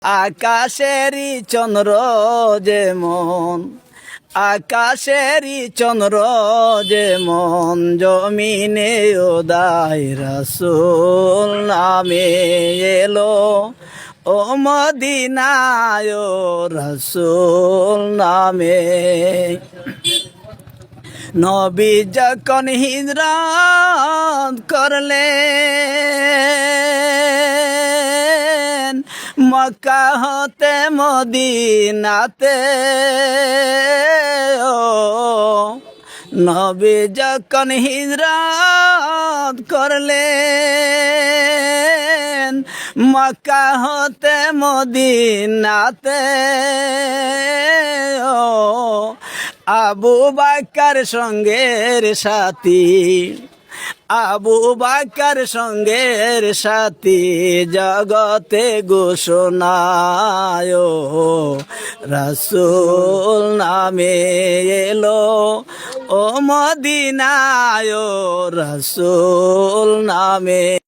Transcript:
আকাশেরই চন্দ্র যেমন, আকাশেরই চন্দ্র যেমন, জমিনে উদয় রাসূল নামে এলো। ও মদিনায় রাসূল নামে। নবী যখন হিজরত করলেন মক্কা হতে মদিনাতে, ও নবী যখন হিজরত করলেন মক্কা হতে মদিনাতে, ও আবু বকর সঙ্গের সাথী, আবু বকর সঙ্গের সাথী জগতে ঘোষণায় রাসূল নামে এলো। ও মদিনায় রাসূল নামে।